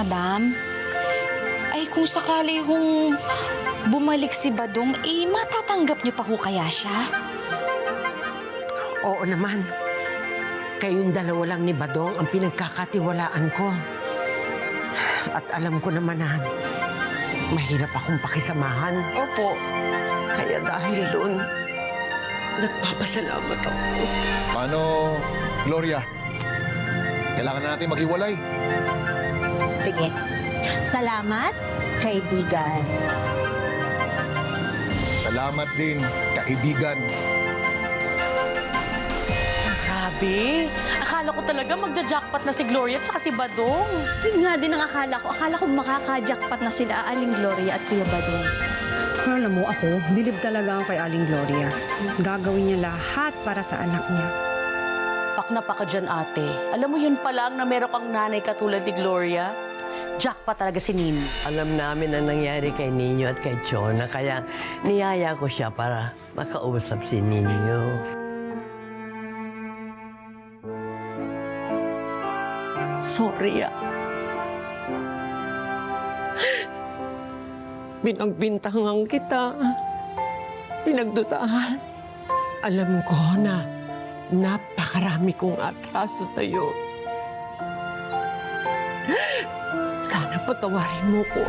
madam. Ay, kung sakali hong bumalik si Badong, matatanggap niyo pa ho kaya siya? Oo naman. Kayong dalawa lang ni Badong ang pinagkakatiwalaan ko. At alam ko naman na mahirap akong pakisamahan. Opo. Kaya dahil doon, nagpapasalamat ako. Paano, Gloria? Kailangan na natin maghiwalay. Sige. Salamat, kaibigan. Salamat din, kaibigan. Grabe! Akala ko talaga magja-jackpot na si Gloria at saka si Badong. Yun nga din ang akala ko. Akala ko makaka-jackpot na sila Aling Gloria at Kuya Badong. Alam mo ako, bilib talaga ako kay Aling Gloria. Gagawin niya lahat para sa anak niya. Pak na pa ka dyan, ate. Alam mo yun pa lang na meron kang nanay katulad ni Gloria? Jackpot talaga si Nini. Alam namin ang nangyari kay Ninyo at kay Chona, kaya niyaya ko siya para makausap si Ninyo. Sorry, Binagbintangan kita. Pinagdudahan. Alam ko na napakarami kong atraso sa'yo. Sana patawarin mo ko.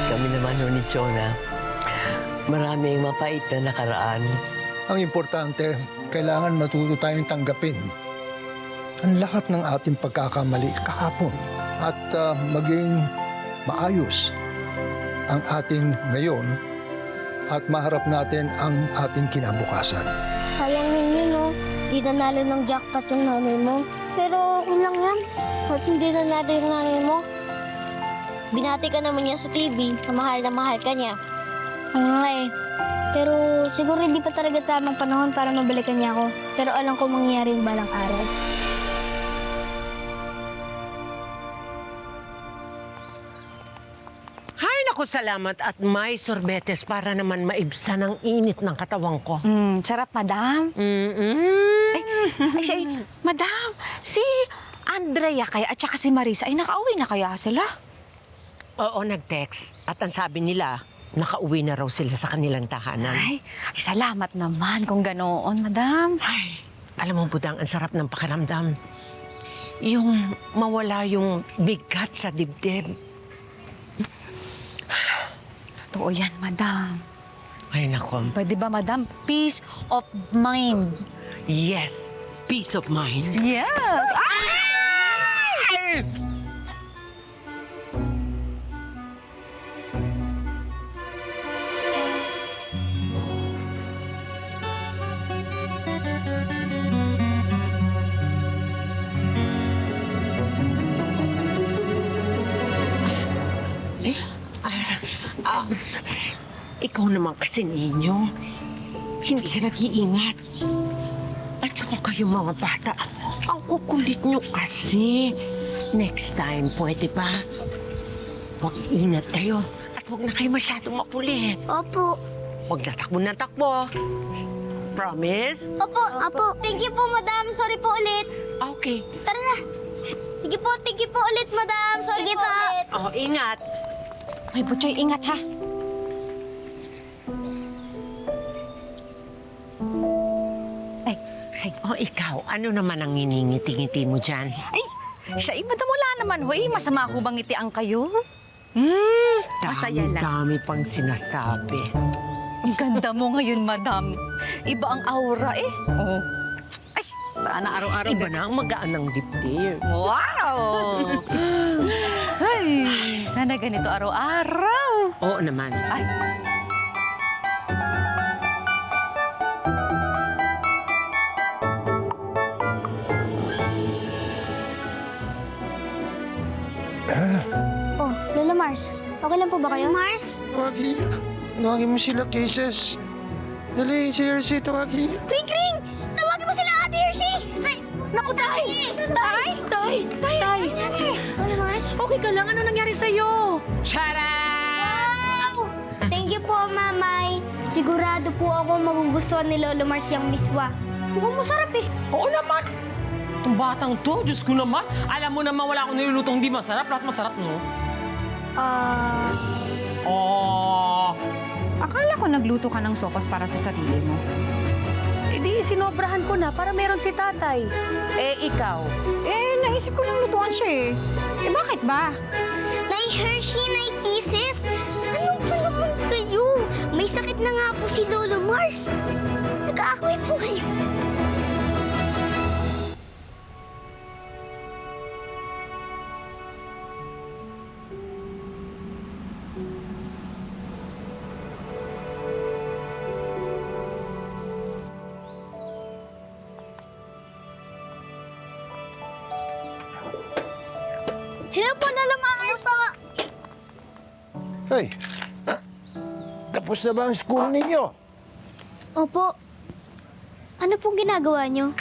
Kami naman ni Chona, maraming mapait na nakaraan. Ang importante, kailangan matuto tayong tanggapin ang lahat ng ating pagkakamali kahapon at maging maayos ang ating ngayon at maharap natin ang ating kinabukasan. Sayang ninyo, no? Di nanalo ng jackpot yung nanay mo. Pero okay lang yan. At hindi nanalo yung nanay mo. Binati ka naman niya sa TV na mahal ka niya. Nga eh. Pero siguro hindi pa talaga tamang panahon para mabalikan niya ako. Pero alam ko mangyayari yung balang araw. Hay, naku, salamat at may sorbetes para naman maibsan ang init ng katawan ko. Sarap, madam. Ay, madam, si Andrea kaya at saka si Marisa, ay nakauwi na kaya sila? Oo, nag-text. At ang sabi nila, nakauwi na raw sila sa kanilang tahanan. Ay, salamat naman kung ganoon, madam. Ay, alam mo, Budang, ang sarap ng pakiramdam. Yung mawala yung bigat sa dibdib. Totoo yan, madam. Ay, naku. Pwede ba, madam? Peace of mind. Yes, peace of mind. Yes! Ikaw naman kasi, Ninyo. Hindi ka nag-iingat. At saka kayong mga bata, ang kukulit nyo kasi. Next time, pwede ba? Mag-ingat kayo. At huwag na kayo masyadong makulit. Opo. Huwag na takbo na takbo. Promise? Opo. Thank you po, madam. Sorry po ulit. Okay. Tara na. Sige po, thank you po ulit, madam. Sorry po ulit. Oh, ingat. Ay, Butchoy, ingat ha. Ay, oh, ikaw, ano naman ang iningiti-ngiti mo dyan? Ay, siya, madam, wala naman ho. Masama ko bang ngitian kayo? Masaya lang. Dami pang sinasabi. Ang ganda mo ngayon, madam. Iba ang aura eh. Oh. Ay, sana araw-araw. Iba na ang magaan ng dibdib. Wow! Ay, sana ganito araw-araw. Oo naman. Ay. Oh, Lola Mars. Okay lang po ba kayo? Mars? Tawagin mo sila, Cases. Dali, si Hershey, tawagin. Kring, Kring! Tawagin mo sila, Ate Hershey! Ay! Naku, Tay! Tay! Tay! Tay! Lola Mars? Okay ka lang? Ano nangyari sa'yo? Wow! Thank you po, Mamay. Sigurado po ako magugustuhan ni Lolo Mars yung miswa. Mukhang masarap eh. Oo naman! Itong batang to, Diyos ko naman. Alam mo naman wala akong nilulutong hindi masarap. Lahat masarap, no? Oh! Akala ko nagluto ka ng sopas para sa sarili mo. Eh di, sinobrahan ko na para meron si tatay. Eh, ikaw? Eh, naisip ko lang lutuan siya eh. Eh, bakit ba? Nay Hershey, Nay Kisses! Anong ba naman kayo? May sakit na nga po si Lolo Mars. Nag-aaway po kayo. Hello po, Lolo Mars! Hey, tapos na ba ang school ninyo? Opo. Ano pong ginagawa niyo?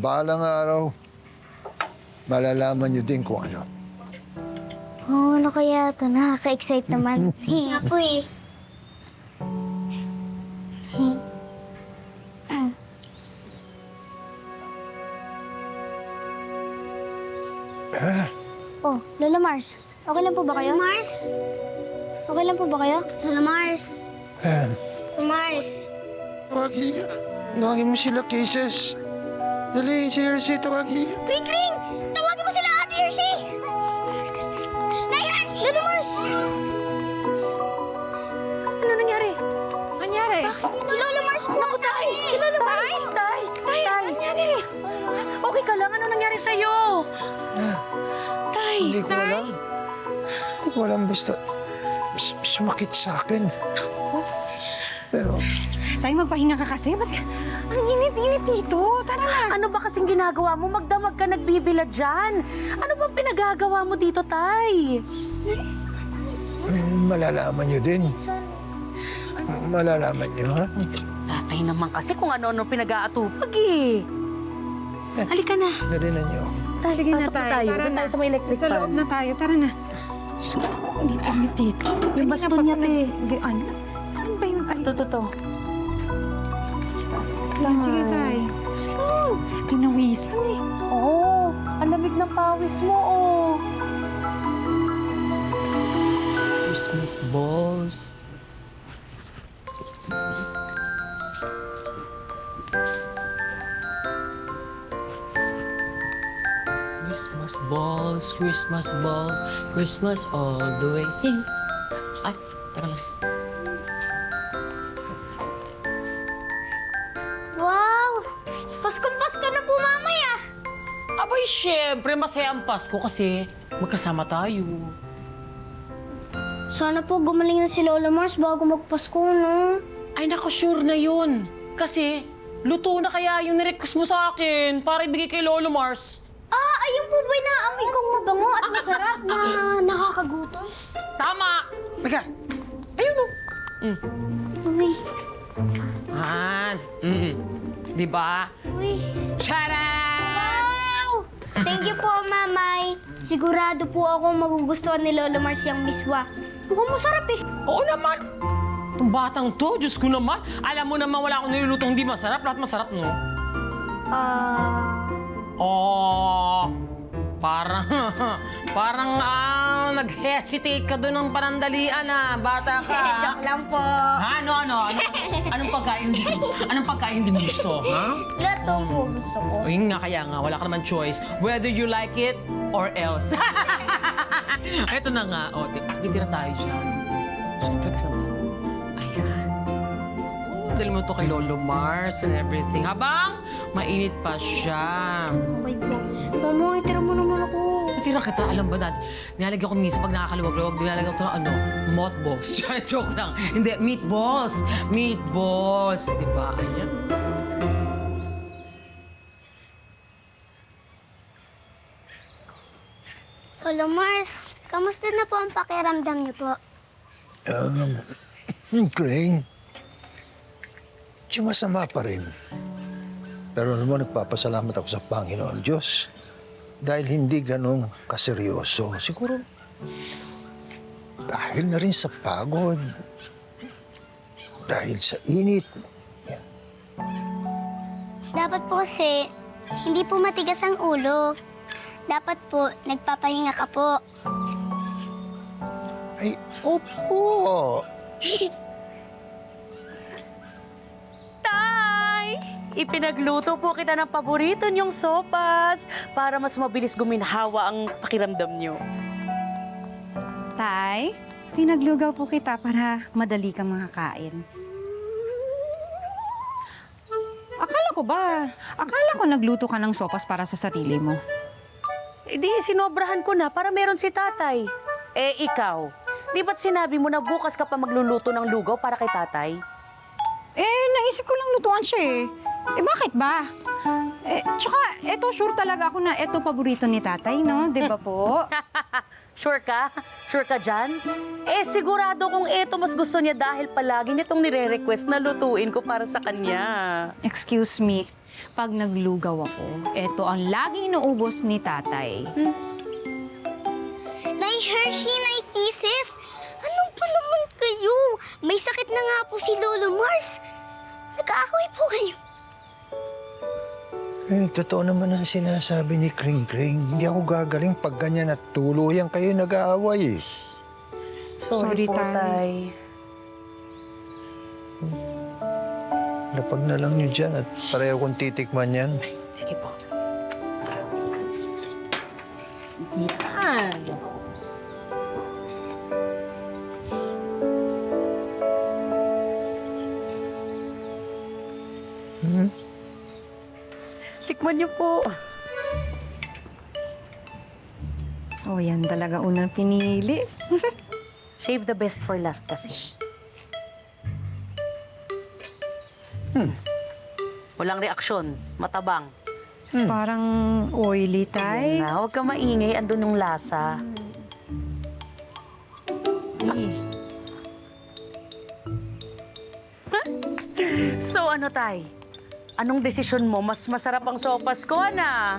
Balang araw, malalaman nyo din kung ano. Oh, ano kaya ito? Nakaka-excite naman. Nga po eh. Oh, Lola Mars. Okay lang po ba kayo? Lola Mars? Okay lang po ba kayo? Lola Mars. Lola Mars. Tawagin mo sila, Kisses. Dali, si Hershey, tawagin. Kring Kring! Tawagin mo sila, Ate Hershey! Nay Hershey! Lola Mars! Ano nangyari? Anyari? Si Lola Mars po! Naku, Tay! Si Lola Mars! Tay! Tay! Anyari? Okay ka lang? Ano nangyari sa'yo? Tay! Hindi ko alam. Hindi ko alam, basta sumakit sa akin. Pero, Tay, magpahinga ka kasi. Ba't ka? Ang init-init dito. Tara na. Ano ba kasing ginagawa mo? Magdamag ka nagbibila dyan. Ano bang pinagagawa mo dito, Tay? malalaman nyo din. Malalaman nyo, ha? Tatay naman kasi kung ano-ano pinag-aatupag eh. Halika na. Dali na nyo. Tay, Sige na, pasok na Tay. tayo. Tara Doon na. tayo sa may electric Sa loob fan. na tayo. Tara na. Init-init dito. Yung Kanina baston pa niya, pala- te. Hindi, ano? Saan ba yun? Ay, Ito. sige, Tay. Tinawisan eh. Oo, ang lamig ng pawis mo, oh. Christmas balls. Christmas balls, Christmas balls, Christmas all the way. Ay, teka lang. Wow! Pasko na po mamaya! Abay, syempre, masaya ang Pasko kasi magkasama tayo. Sana po gumaling na si Lola Mars bago magpasko, no? Ay, naku, sure na yun. Kasi, luto na kaya yung nirequest mo sa akin para ibigay kay Lolo Mars. Ah, ayun po ba yung naamoy kong mabango at masarap na nakakagutom? Tama! Teka, ayun o. Uy, Di ba? uy. Charan! Wow! Thank you po, Mamay. Sigurado po ako magugustuhan ni Lola Mars yung miswa. Mukhang masarap eh. Oo naman. Itong batang to, Diyos ko naman. Alam mo naman wala akong nilulutong hindi masarap. Lahat masarap, no? Oh, parang nag-hesitate ka doon ng panandalian bata ka. Joke lang po. Anong pagkain hindi mo? Anong pagkain hindi mo gusto, ha? Lato po gusto ko. O yun nga, kaya nga, wala ka naman choice. Whether you like it or else. Eto na nga, titira tayo dyan. Siyempre, kasama-sama. Ayan. Dali mo to kay Lolo Mars and everything. Habang mainit pa siya. Okay po. Mama, itira mo naman ako. Tira kita, alam ba dati? Nilalagyan ko minsan pag nakakaluwag-luwag, nilalagyan ko ito ng mothballs. Joke lang. Hindi, meatballs. Meatballs. Diba? Ayan. Lola Mars, kamusta na po ang pakiramdam niyo po? Crane, masama pa rin. Pero naman nagpapasalamat ako sa Panginoon Diyos dahil hindi ganun kaseryoso. Siguro dahil na rin sa pagod, dahil sa init. Dapat po kasi, hindi po matigas ang ulo. Dapat po, nagpapahinga ka po. Opo. Tay! Ipinagluto po kita ng paborito niyong sopas para mas mabilis guminhawa ang pakiramdam niyo. Tay, pinaglugaw po kita para madali kang makakain. Akala ko nagluto ka ng sopas para sa sarili mo. Eh di, sinobrahan ko na para meron si tatay. Eh, ikaw, di ba't sinabi mo na bukas ka pa magluluto ng lugaw para kay tatay? Naisip ko lang lutuan siya eh. Bakit ba? Tsaka, eto sure talaga ako na eto paborito ni tatay, no? Di ba po? Sure ka? Sure ka dyan? Eh, sigurado kung eto mas gusto niya dahil palagi nitong nire-request na lutuin ko para sa kanya. Excuse me, pag naglugaw ako, eto ang laging inuubos ni tatay. Nay Hershey, Nay Kisses, ano pa naman kayo? May sakit na nga po si Lolo Mars. Nag-aaway po kayo. Totoo naman ang sinasabi ni Kring Kring. Hindi ako gagaling pag ganyan at tuluyan kayo nag-aaway eh. Sorry, po, Tay. Lapag na lang nyo dyan at pareho kong titikman yan. Sige po. Yan. Tikman niyo po. Oh, yan talaga unang pinili. Save the best for last kasi. Walang reaksyon. Matabang. Parang oily, tay. Na, huwag ka maingay. Andun yung lasa. So ano, tay? Anong desisyon mo? Mas masarap ang sopas ko, na?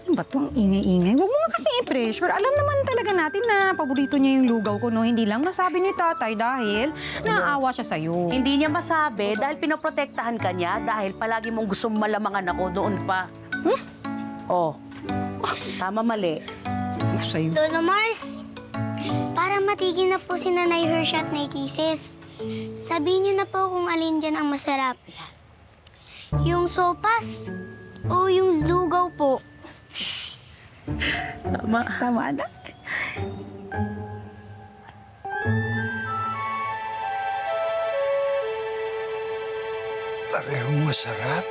Ano ba itong ingay-ingay? Huwag mo nga kasi i-pressure. Alam naman talaga natin na paborito niya yung lugaw ko, no? Hindi lang nasabi ni tatay dahil naaawa siya sa'yo. Hindi niya masabi dahil pinoprotektahan ka niya dahil palagi mong gustong malamangan ako noon pa. Oh, tama mali. Sa'yo. Lolo Mars, para matigil na po si Nanay Hershey at Nay Kisses, sabihin niyo na po kung alin dyan ang masarap. Yung sopas o yung lugaw po? Tama. Tama na. Parehong masarap.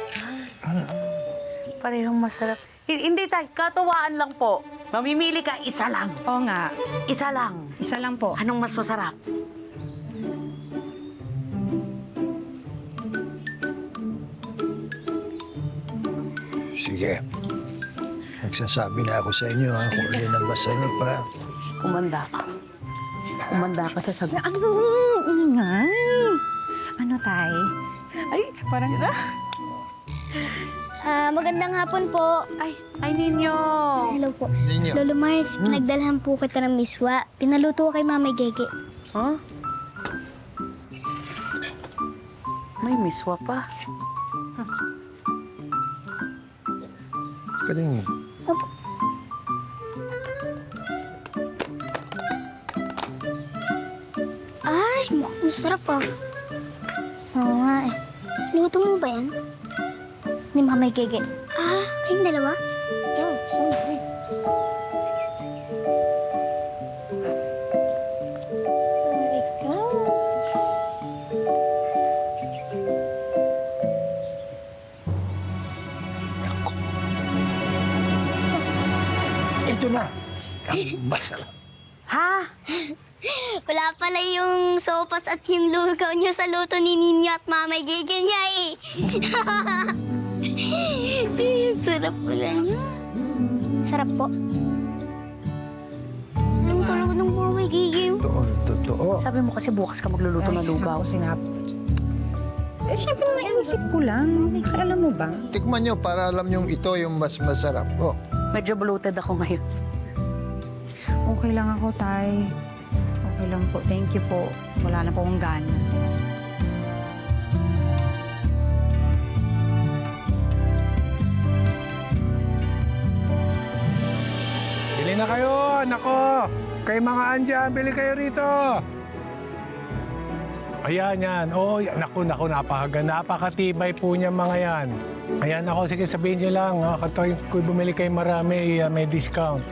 Parehong masarap. Hindi, tay. Katuwaan lang po. Mamimili ka, isa lang. Oo nga. Isa lang. Isa lang po. Anong mas masarap? Sige. Nagsasabi na ako sa inyo ha, kung alin ang masarap ha. Kumanda ka. Kumanda ka sa sagot. Ano? Ingay. Ano, tay? Ay, parang... Magandang hapon po. Ay, Ninyo. Hello po. Ninyo. Lolo Mars, pinagdalhan po kita ng miswa. Pinaluto ko kay Mama Gege. Huh? May miswa pa. Kaling, Ay, mukhang masarap ah. Oo nga eh. Luto mo ba yan? Ni Mama Gege. Kayong dalawa? Yeah, siyempre. ito na. Ang masarap. Ha? Wala pala yung sopas at yung lugaw niyo sa luto ni Ninyo at Mama Gege niya eh. Sarap pala niya. Sarap po. Alam talaga ng Mama Gege. Totoo. Sabi mo kasi bukas ka magluluto ng lugaw. Siyempre naisip ko lang. Alam mo ba? Tikman nyo para alam nyo ito yung mas masarap. Oh. Medyo bloated ako ngayon. Okay lang ako, tay. Okay lang po. Thank you po. Wala na po akong gana. Bili na kayo, nako! Kay mga andyan, bili kayo rito. Ayan, yan. Oo, naku, napakatibay po niya mga yan. Ayan, ako, sige, sabihin niyo lang. Kung bumili kayo marami, may discount.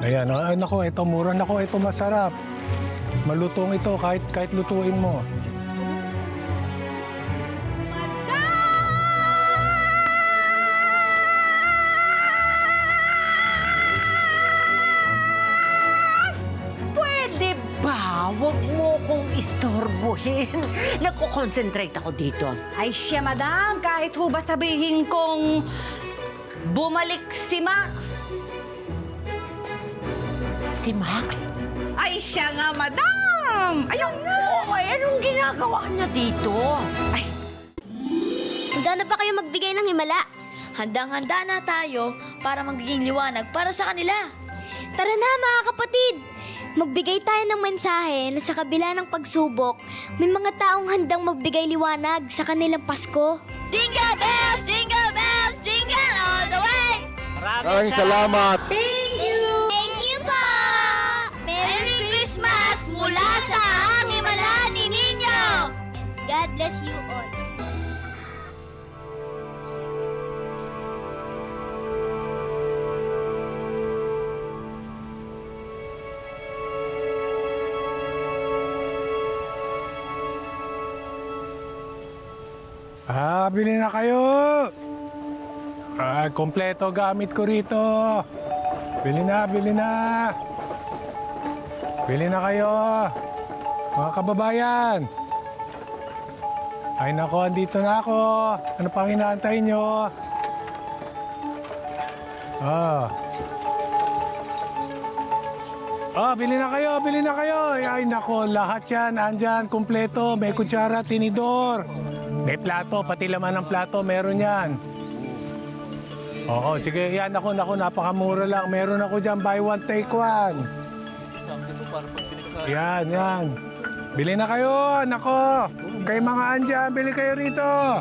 Ayan, naku, ito mura. Naku, ito masarap. Malutong ito, kahit lutuin mo. Pwede ba? Huwag mo kong istorbohin. Nagko-concentrate ako dito. Ay siya, madam, kahit ho ba sabihin kong bumalik si Max? Si Max? Ay siya nga, madam! Ayun nga! Ay, anong ginagawa niya dito? Ay, Handa na ba kayo magbigay ng himala? Handang-handa na tayo para magiging liwanag para sa kanila. Tara na mga kapatid! Magbigay tayo ng mensahe na sa kabila ng pagsubok, may mga taong handang magbigay liwanag sa kanilang Pasko. Jingle bells, jingle bells, jingle all the way! Maraming salamat. Thank you po! Merry Christmas mula sa ang himala ni Ninyo! God bless you all. Bili na kayo. Kompleto gamit ko rito. Bili na. Bili na kayo. Mga kababayan. Ay nako, andito na ako. Ano pang inaantay nyo? Bili na kayo. Ay nako, lahat yan. Andyan, kompleto. May kutsara, tinidor. May plato, pati laman ng plato, meron yan. Oo, sige, yan ako, napakamura lang. Meron ako dyan, buy one, take one. Yan. Bili na kayo, nako. Kay mga andyan, bili kayo rito.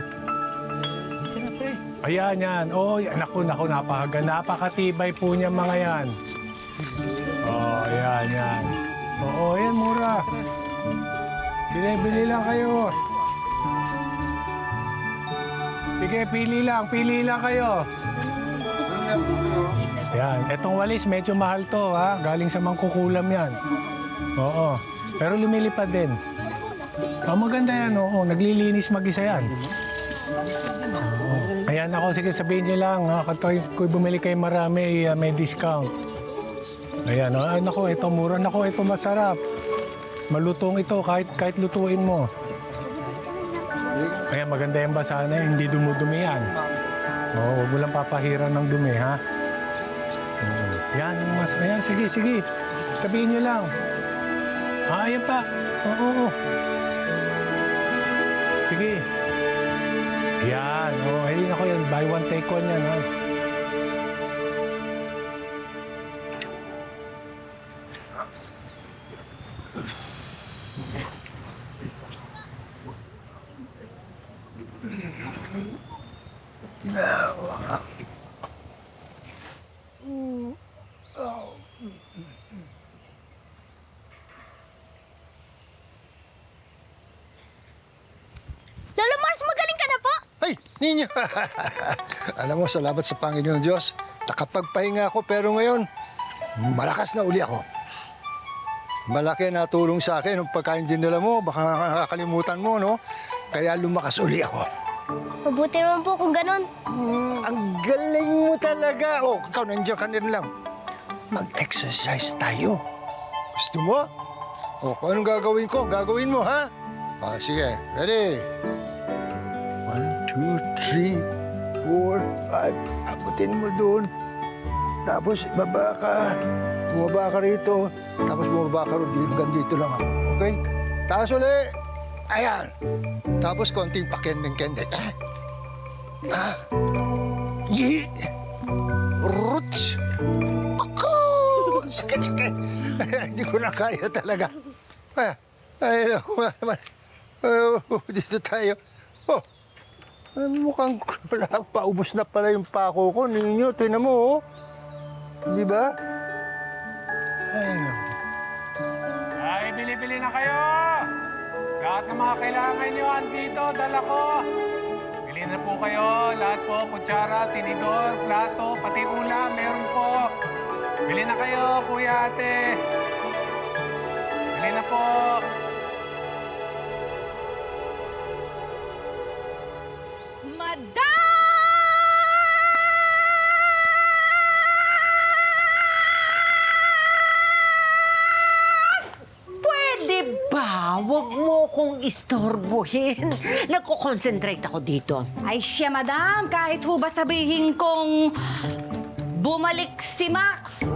Ayan, yan. Oo, naku, napakatibay po niya mga yan. Yan. Oo, yan, mura. Bili lang kayo. Sige, pili lang kayo. Yan, etong walis medyo mahal to ha. Galing sa mangkukulam yan. Oo, pero lumilipad din. Maganda yan, oo. Naglilinis mag-isa yan. Oo. Ayan ako, sige sabihin niyo lang ha. Kung bumili kayo marami, may discount. Ayan, nako, ito mura. Nako, ito masarap. Malutong ito kahit lutuin mo. Kaya maganda yung basa na hindi dumudumi yan. Huwag mo lang papahiran ng dumi, ha? Yan, ayan, sige. Sabihin nyo lang. Ayan pa. Oo. Sige. Yan, ayun ako yan. Buy one, take one yan, ha? Lolo Mars, magaling ka na po! Ay, ninyo! Alam mo, salamat sa Panginoon Diyos. Nakapagpahinga ako, pero ngayon, malakas na uli ako. Malaki na tulong sa akin ang pagkain dinala mo. Baka nakakalimutan mo, no? Kaya lumakas uli ako. Mabuti naman po kung ganun. Ang galing mo talaga. Ikaw, nandiyan ka rin lang. Mag-exercise tayo. Gusto mo? Kung anong gagawin ko, gagawin mo, ha? Sige. Ready? 1, 2, 3, 4, 5. Abutin mo doon. Tapos, baba ka. Bumaba ka rito. Tapos, bumaba ka rin. Hanggang dito lang ako. Okay? Taas ulit. Ayan. Tapos, konting pakending-kending. Yi! Roots! Ako! Sakit. Hindi ko na kaya talaga. Ay, naku. Dito tayo. Mukhang paubos na pala yung pako ko. Ninyo, tinan mo, Di ba? Ay, naku. bili na kayo! Lahat ng mga kailangan nyo, andito, dala ko. Bili na po kayo, lahat po, kutsara, tinidor, plato, pati ulam, meron po. Bili na kayo, kuya, ate. Bili na po. Madam! Pwede ba? Huwag mo kong istorbohin. Nagko-concentrate ako dito. Ay siya, madam, kahit ho ba sabihin kong bumalik si Max.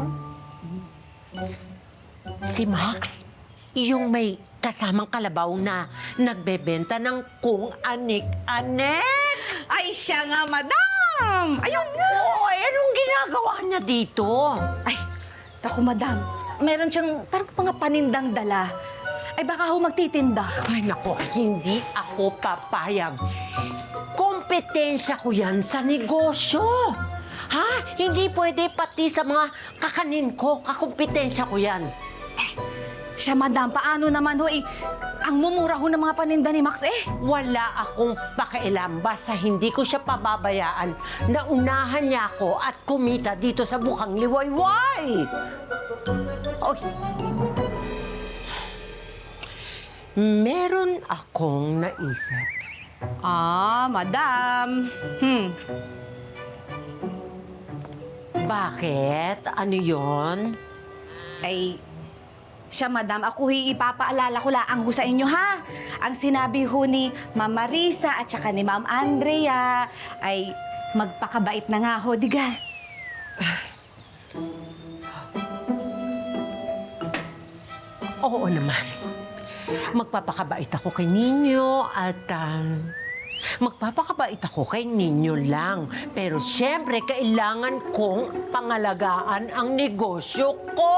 Si Max? Yung may kasamang kalabaw na nagbebenta ng kung anik-anik? Ay siya nga, madam! Ayun mo! Anong ginagawa niya dito? Ay, naku, madam, meron siyang parang mga panindang dala. Ay baka ho magtitinda. Ay, nako, hindi ako papayag. Kompetensya ko yan sa negosyo. Ha? Hindi pwede pati sa mga kakanin ko. Kakompetensya ko yan. Siya, madam, paano naman ho ang mumura ho ng mga paninda ni Max Wala akong pakialam. Basta hindi ko siya pababayaan na unahan niya ako at kumita dito sa Bukang Liwayway. Oy. Meron akong naisip. Madam. Bakit? Ano yon? Ay, siya, madam, ako ipapaalala ko lang ho sa inyo, ha? Ang sinabi ho ni Ma'am Marisa at saka ni Ma'am Andrea ay magpakabait na nga ho, diga. Oo naman. Magpapakabait ako kay Ninyo at magpapakabait ako kay Ninyo lang. Pero siyempre, kailangan kong pangalagaan ang negosyo ko.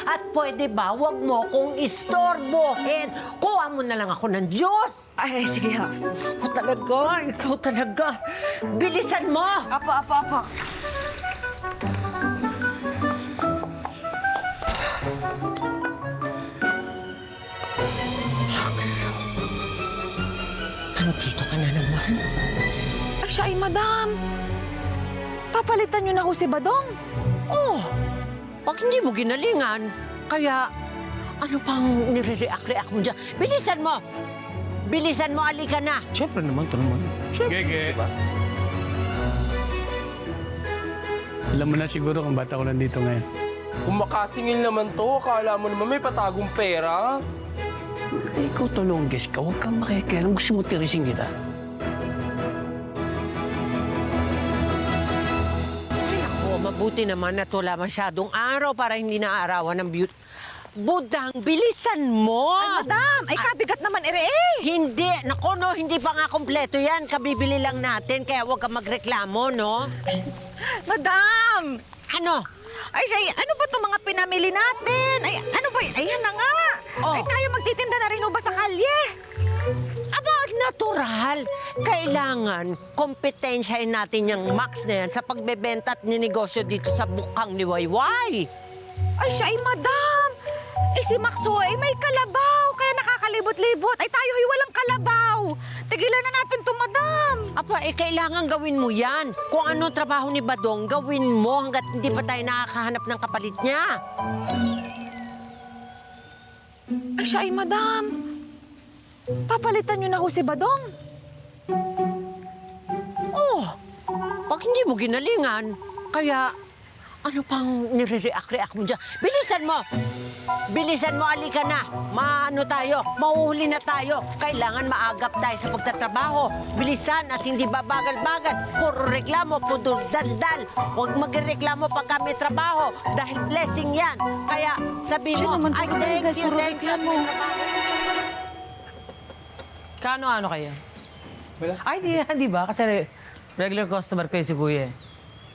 At pwede ba, wag mo kong istorbohin. Kuha mo na lang ako ng Diyos. Ay, sige ho. Ikaw talaga. Bilisan mo! Apo. Nandito ka na naman. Ay, siya, madam. Papalitan niyo na ho si Badong. Oh! Pag hindi mo ginalingan, kaya ano pang nire-react mo dyan? Bilisan mo! Bilisan mo, alika na! Siyempre naman, ito naman. Gege. Alam mo na siguro kung ba't ako nandito ngayon. Kung makasingil naman to, akala mo naman may patagong pera. Eh, ikaw tulongges ka, huwag kang makikialam. Gusto mo tirisin kita. Ay, naku, mabuti naman at wala masyadong araw para hindi naarawan ng beauty. Budang, bilisan mo! Ay, madam! Ay, kabigat naman, Hindi! Naku, no, hindi pa nga kompleto yan. Kabibili lang natin, kaya huwag kang magreklamo, no? Madam! Ano? Ay, ano ba itong mga pinamili natin? Ay, ano ba? Ayan na nga. Oh. Ay, tayo magtitinda na rin ba sa kalye? Aba, natural. Kailangan kompetensyahin natin yung Max na yan sa pagbebenta at ninegosyo dito sa Bukang Liwayway. Ay, siya, madam! Si Max ay may kalabaw, kaya nakakalibot-libot. Ay, tayo walang kalabaw. Tigilan na natin to, madam. Apa, kailangan gawin mo yan. Kung ano trabaho ni Badong, gawin mo hanggat hindi pa tayo nakakahanap ng kapalit niya. Ay, siya, madam. Papalitan niyo na ho si Badong. Oh, pag hindi mo ginalingan, kaya ano pang nire-react mo dyan? Bilisan mo! Bilisan mo, alika na. Maano tayo, mahuhuli na tayo. Kailangan maagap tayo sa pagtatrabaho. Bilisan at hindi babagal-bagal. Puro reklamo, puro daldal. Huwag magreklamo pag kami trabaho dahil blessing yan. Kaya sabi mo, ay thank you. At may trabaho. Kano-ano kayo? Wala. Ay, di ba? Kasi regular customer ko si Kuya.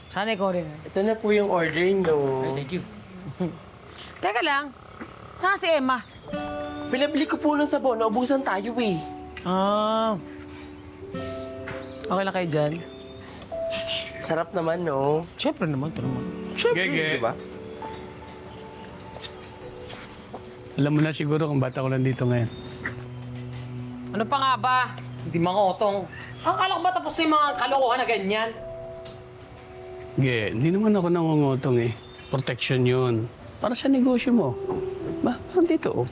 Sana ikaw rin. Ito na po yung order nyo. Thank you. Teka lang. Naka si Emma. Pinabili ko po ng sabon. Naubusan tayo eh. Ah. Okay lang kayo dyan? Sarap naman, no? Siyempre naman, ito naman. Siyempre, Gege. di ba? Alam mo na siguro kung ba't ako nandito ngayon. Ano pa nga ba? Hindi mga otong. Akala ko ba tapos yung mga kalokohan na ganyan? Hindi naman ako nangungutong eh. Protection yun. Para sa negosyo mo. Ba, nandito oh.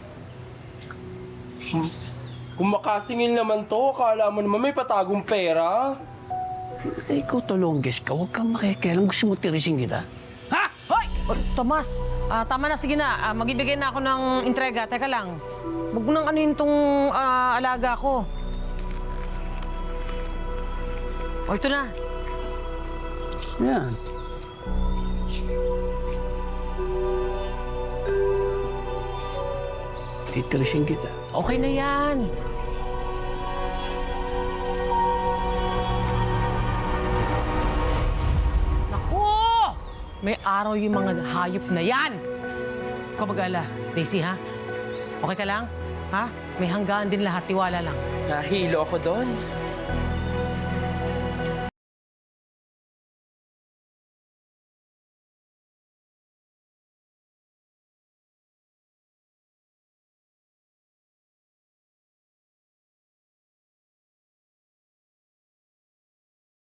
Kung makasingil naman to, akala mo naman may patagong pera. Eh, ikaw tulongges ka. Huwag kang makikialam. Gusto mo tirisin kita. Ha? Hoy! Oh, Tomas, tama na, sige na. Magbibigay na ako ng entrega. Teka lang. Huwag mo nang anuhin tong alaga ko. O, ito na. Yan. Titirisin kita. Okay na yan. Naku! May araw yung mga hayop na yan. Ikaw mag-ala, Daisy, ha? Okay ka lang? Ha? May hanggaan din lahat, tiwala lang. Nahilo ako doon.